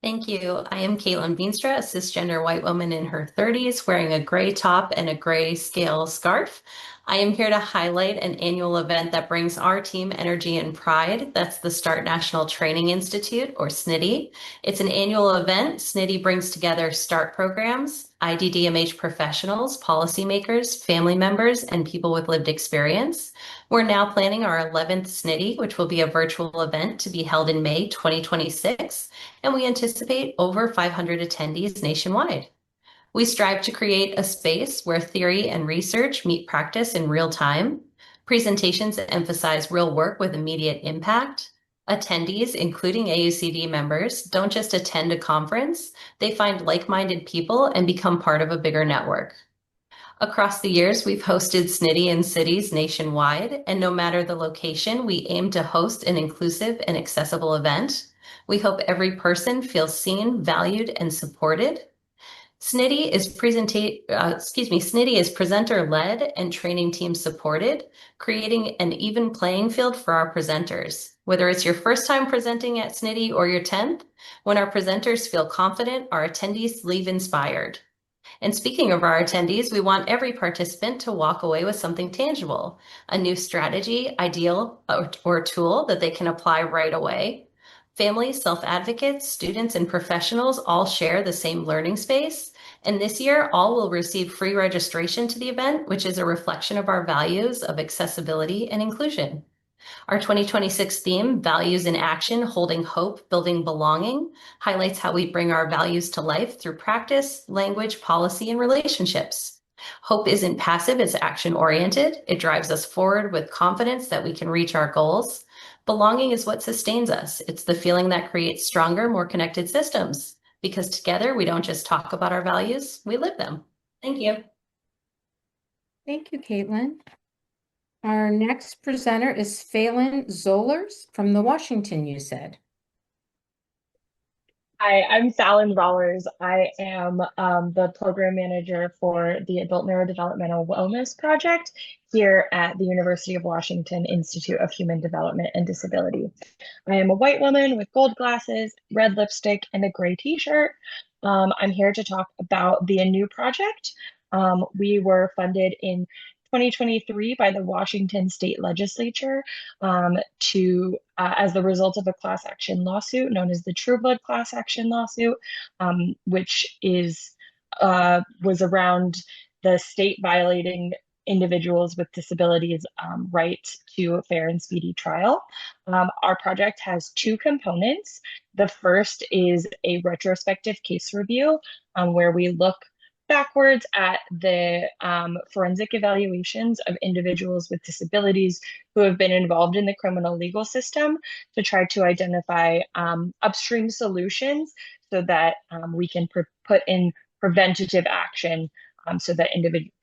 Thank you. I am Caitlin Veenstra, a cisgender white woman in her 30s, wearing a gray top and a gray scale scarf. I am here to highlight an annual event that brings our team energy and pride. That's the START National Training Institute, or SNITI. It's an annual event. SNITI brings together START programs, IDDMH professionals, policymakers, family members, and people with lived experience. We're now planning our 11th SNITI, which will be a virtual event to be held in May 2026, and we anticipate over 500 attendees nationwide. We strive to create a space where theory and research meet practice in real time. Presentations emphasize real work with immediate impact. Attendees, including AUCD members, don't just attend a conference, they find like-minded people and become part of a bigger network. Across the years, we've hosted SNIDI in cities nationwide, and no matter the location, we aim to host an inclusive and accessible event. We hope every person feels seen, valued, and supported. SNIDI is presenter-led and training team supported, creating an even playing field for our presenters. Whether it's your first time presenting at SNIDI or your 10th, when our presenters feel confident, our attendees leave inspired. And speaking of our attendees, we want every participant to walk away with something tangible, a new strategy, ideal, or tool that they can apply right away. Families, self-advocates, students, and professionals all share the same learning space. And this year, all will receive free registration to the event, which is a reflection of our values of accessibility and inclusion. Our 2026 theme, Values in Action, Holding Hope, Building Belonging, highlights how we bring our values to life through practice, language, policy, and relationships. Hope isn't passive, it's action-oriented. It drives us forward with confidence that we can reach our goals. Belonging is what sustains us. It's the feeling that creates stronger, more connected systems. Because together, we don't just talk about our values, we live them. Thank you. Thank you, Caitlin. Our next presenter is Phelan Zollers from the Washington UCEDD. Hi, I'm Fallon Rollers. I am the program manager for the Adult Neurodevelopmental Wellness Project here at the University of Washington Institute of Human Development and Disability. I am a white woman with gold glasses, red lipstick, and a gray t-shirt. I'm here to talk about the ANEW project. We were funded in 2023 by the Washington State Legislature as the result of a class action lawsuit known as the True Blood class action lawsuit, which was around the state violating individuals with disabilities' right to a fair and speedy trial. Our project has two components. The first is a retrospective case review where we look backwards at the forensic evaluations of individuals with disabilities who have been involved in the criminal legal system to try to identify upstream solutions so that we can put in preventative action so that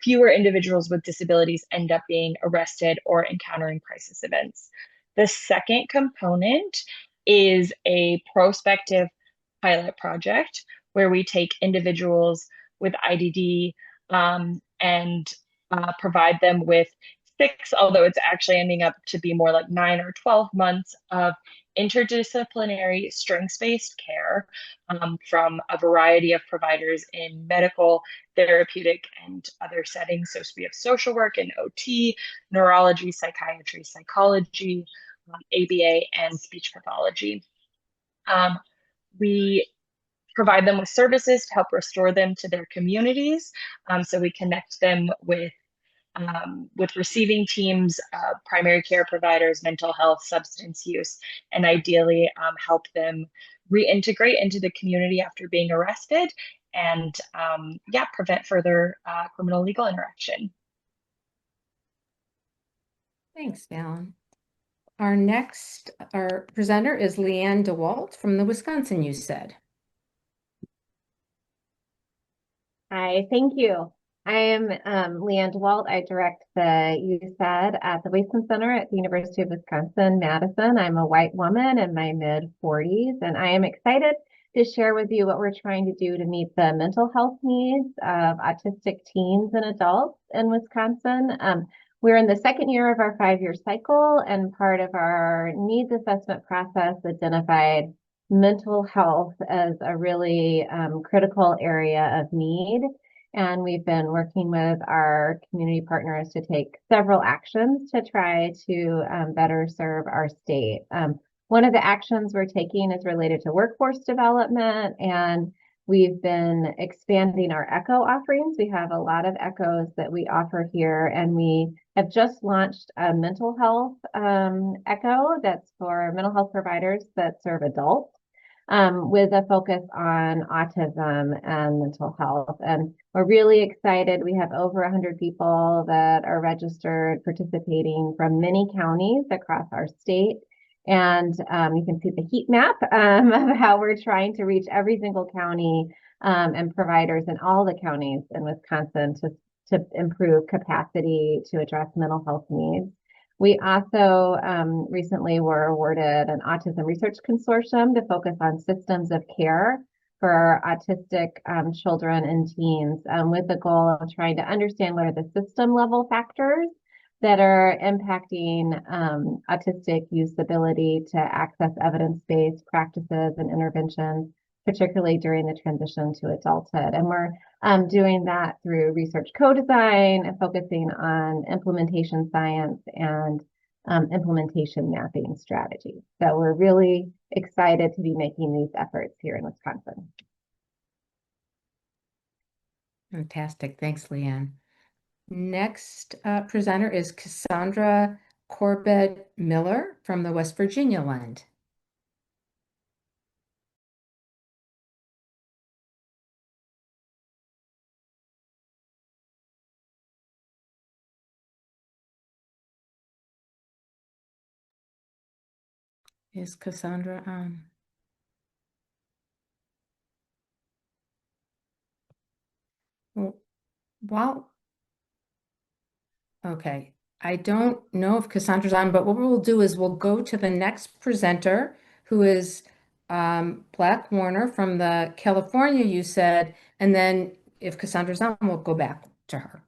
fewer individuals with disabilities end up being arrested or encountering crisis events. The second component is a prospective pilot project where we take individuals with IDD and provide them with 6, although it's actually ending up to be more like 9 or 12 months of interdisciplinary strengths-based care from a variety of providers in medical, therapeutic, and other settings. So we have social work and OT, neurology, psychiatry, psychology, ABA, and speech pathology. We provide them with services to help restore them to their communities. So we connect them with receiving teams, primary care providers, mental health, substance use, and ideally help them reintegrate into the community after being arrested and prevent further criminal legal interaction. Thanks, Fallon. Our presenter is Leanne DeWalt from the Wisconsin UCEDD. Hi, thank you. I am Leanne DeWalt. I direct the UCEDD at the Wakeman Center at the University of Wisconsin-Madison. I'm a white woman in my mid-40s, and I am excited to share with you what we're trying to do to meet the mental health needs of autistic teens and adults in Wisconsin. We're in the second year of our 5-year cycle, and part of our needs assessment process identified mental health as a really critical area of need. And we've been working with our community partners to take several actions to try to better serve our state. One of the actions we're taking is related to workforce development, and we've been expanding our ECHO offerings. We have a lot of ECHOs that we offer here, and we have just launched a mental health ECHO that's for mental health providers that serve adults. With a focus on autism and mental health. And we're really excited. We have over 100 people that are registered participating from many counties across our state. And you can see the heat map of how we're trying to reach every single county and providers in all the counties in Wisconsin to improve capacity to address mental health needs. We also recently were awarded an autism research consortium to focus on systems of care for autistic children and teens with the goal of trying to understand what are the system level factors that are impacting autistic youth's ability to access evidence-based practices and interventions, particularly during the transition to adulthood. And we're doing that through research co-design, focusing on implementation science and implementation mapping strategies. So we're really excited to be making these efforts here in Wisconsin. Fantastic. Thanks, Leanne. Next presenter is Cassandra Corbett Miller from the West Virginia Lend. Is Cassandra on? Well, okay. I don't know if Cassandra's on, but what we'll do is we'll go to the next presenter, who is Black Warner from the California UCEDD, and then if Cassandra's on, we'll go back to her.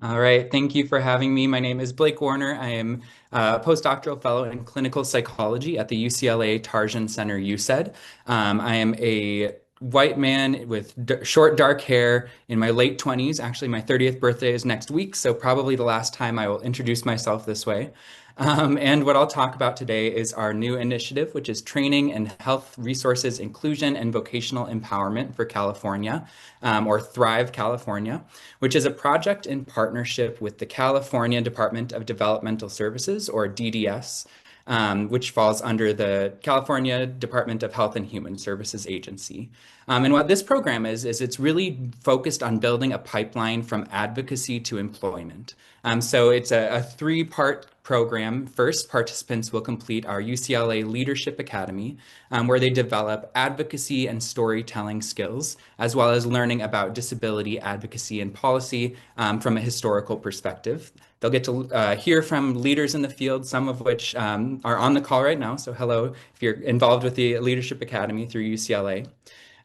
All right, thank you for having me. My name is Blake Warner. I am a postdoctoral fellow in clinical psychology at the UCLA Tarjan Center UCEDD. I am a white man with short dark hair in my late 20s. Actually, my 30th birthday is next week, so probably the last time I will introduce myself this way. And what I'll talk about today is our new initiative, which is Training and Health Resources Inclusion and Vocational Empowerment for California, or Thrive California, which is a project in partnership with the California Department of Developmental Services, or DDS, which falls under the California Department of Health and Human Services Agency. And what this program is it's really focused on building a pipeline from advocacy to employment. So it's a three-part program. First, participants will complete our UCLA Leadership Academy, where they develop advocacy and storytelling skills, as well as learning about disability advocacy and policy from a historical perspective. They'll get to hear from leaders in the field, some of which are on the call right now. So hello, if you're involved with the Leadership Academy through UCLA.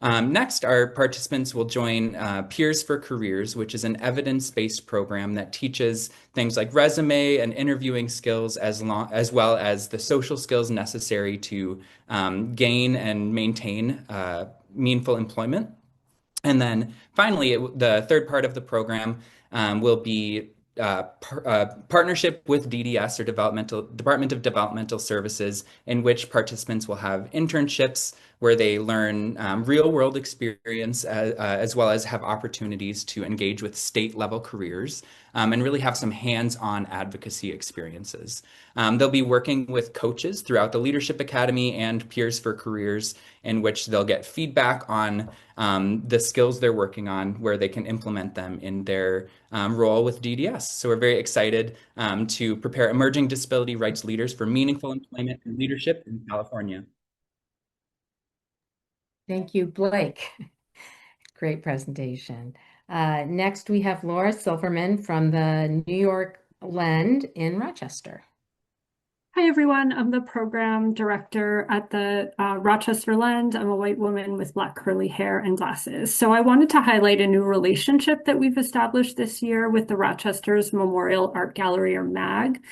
Next, our participants will join Peers for Careers, which is an evidence-based program that teaches things like resume and interviewing skills, as well as the social skills necessary to gain and maintain meaningful employment. And then finally, the third part of the program will be partnership with DDS, or Department of Developmental Services, in which participants will have internships where they learn real-world experience as well as have opportunities to engage with state-level careers and really have some hands-on advocacy experiences. They'll be working with coaches throughout the Leadership Academy and Peers for Careers, in which they'll get feedback on the skills they're working on, where they can implement them in their role with DDS. So we're very excited to prepare emerging disability rights leaders for meaningful employment and leadership in California. Thank you, Blake. Great presentation. Next, we have Laura Silverman from the New York Lend in Rochester. Hi, everyone. I'm the program director at the Rochester Lend. I'm a white woman with black curly hair and glasses. So I wanted to highlight a new relationship that we've established this year with the Rochester's Memorial Art Gallery, or MAG.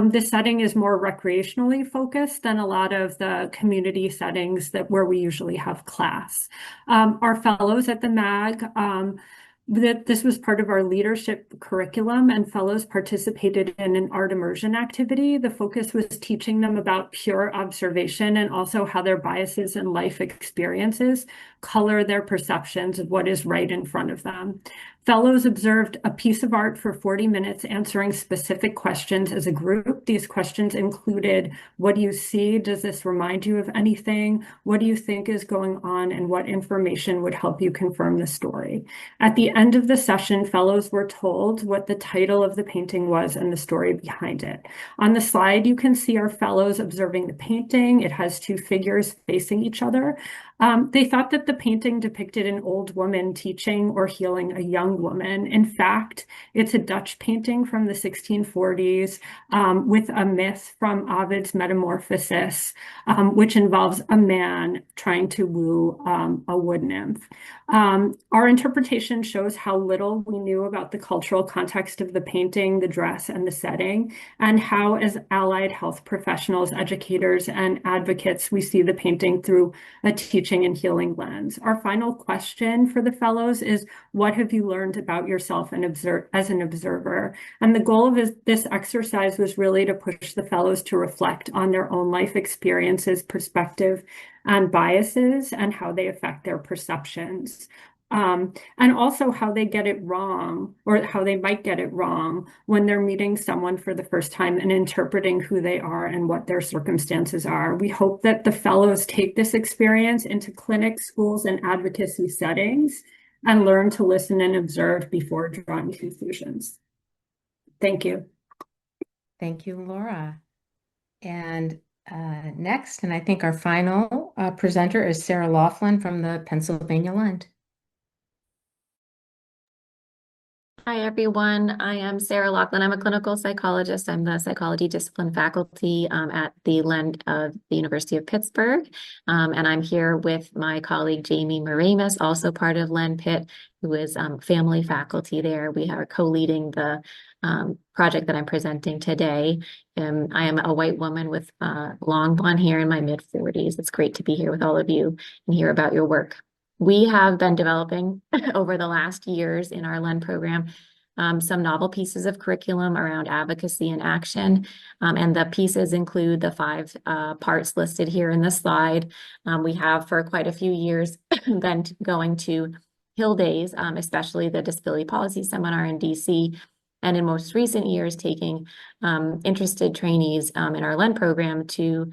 This setting is more recreationally focused than a lot of the community settings where we usually have class. Our fellows at the MAG, this was part of our leadership curriculum, and fellows participated in an art immersion activity. The focus was teaching them about pure observation and also how their biases and life experiences color their perceptions of what is right in front of them. Fellows observed a piece of art for 40 minutes, answering specific questions as a group. These questions included, what do you see? Does this remind you of anything? What do you think is going on? And what information would help you confirm the story? At the end of the session, fellows were told what the title of the painting was and the story behind it. On the slide, you can see our fellows observing the painting. It has two figures facing each other. They thought that the painting depicted an old woman teaching or healing a young woman. In fact, it's a Dutch painting from the 1640s with a myth from Ovid's Metamorphosis, which involves a man trying to woo a wood nymph. Our interpretation shows how little we knew about the cultural context of the painting, the dress, and the setting, and how, as allied health professionals, educators, and advocates, we see the painting through a teaching and healing lens. Our final question for the fellows is, what have you learned about yourself and as an observer? And the goal of this exercise was really to push the fellows to reflect on their own life experiences, perspective, and biases, and how they affect their perceptions. And also how they get it wrong, or how they might get it wrong when they're meeting someone for the first time and interpreting who they are and what their circumstances are. We hope that the fellows take this experience into clinics, schools, and advocacy settings and learn to listen and observe before drawing conclusions. Thank you. Thank you, Laura. And next, and I think our final presenter is Sarah Laughlin from the Pennsylvania Lend. Hi, everyone. I am Sarah Laughlin. I'm a clinical psychologist. I'm the psychology discipline faculty at the Lend of the University of Pittsburgh. And I'm here with my colleague, Jamie Moramus, also part of Lend Pitt, who is family faculty there. We are co-leading the project that I'm presenting today. I am a white woman with long blonde hair in my mid-40s. It's great to be here with all of you and hear about your work. We have been developing over the last years in our Lend program some novel pieces of curriculum around advocacy and action. And the pieces include the 5 parts listed here in the slide. We have for quite a few years been going to Hill Days, especially the Disability Policy Seminar in DC. And in most recent years, taking interested trainees in our Lend program to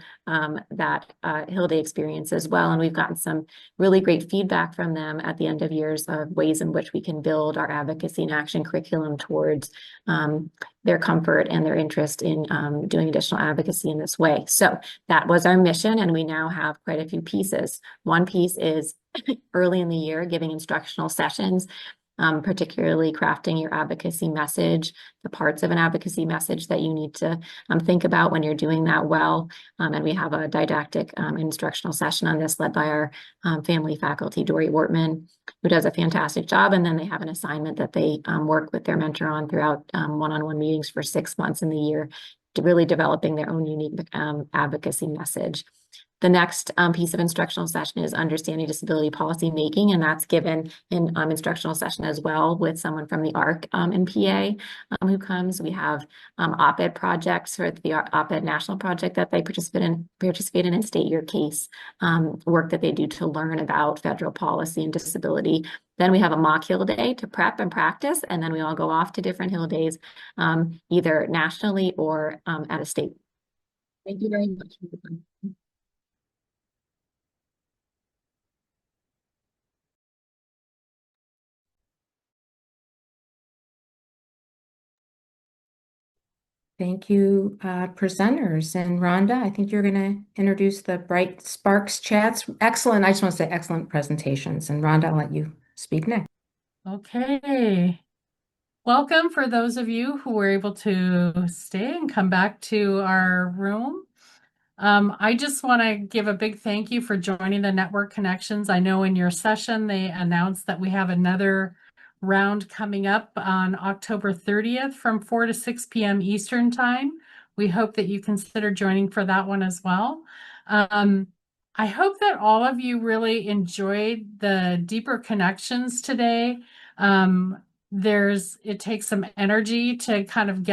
that Hill Day experience as well. And we've gotten some really great feedback from them at the end of years of ways in which we can build our advocacy and action curriculum towards their comfort and their interest in doing additional advocacy in this way. So that was our mission, and we now have quite a few pieces. One piece is early in the year, giving instructional sessions, particularly crafting your advocacy message, the parts of an advocacy message that you need to think about when you're doing that well. And we have a didactic instructional session on this led by our family faculty, Dory Wortman, who does a fantastic job. And then they have an assignment that they work with their mentor on throughout one-on-one meetings for 6 months in the year, to really developing their own unique advocacy message. The next piece of instructional session is understanding disability policy making, and that's given in instructional session as well with someone from the ARC in PA who comes. We have op-ed projects for the op-ed national project that they participate in and state your case work that they do to learn about federal policy and disability. Then we have a mock Hill Day to prep and practice, and then we all go off to different Hill Days, either nationally or at a state. Thank you very much for the time. Thank you, presenters. And Rhonda, I think you're going to introduce the Bright Sparks chats. Excellent. I just want to say excellent presentations. And Rhonda, I'll let you speak next. Okay. Welcome for those of you who were able to stay and come back to our room. I just want to give a big thank you for joining the Network Connections. I know in your session, they announced that we have another round coming up on October 30th from 4 to 6 p.m. Eastern Time. We hope that you consider joining for that one as well. I hope that all of you really enjoyed the deeper connections today. It takes some energy to kind of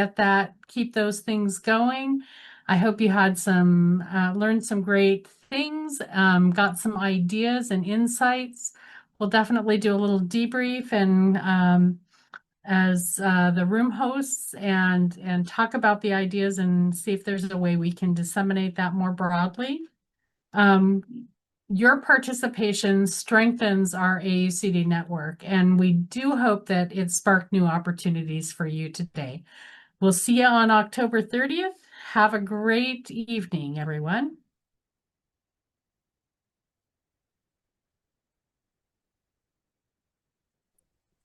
keep those things going. I hope you had learned some great things, got some ideas and insights. We'll definitely do a little debrief and as the room hosts and talk about the ideas and see if there's a way we can disseminate that more broadly. Your participation strengthens our AUCD network, and we do hope that it sparked new opportunities for you today. We'll see you on October 30th. Have a great evening, everyone.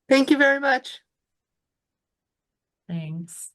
Thank you very much. Thanks.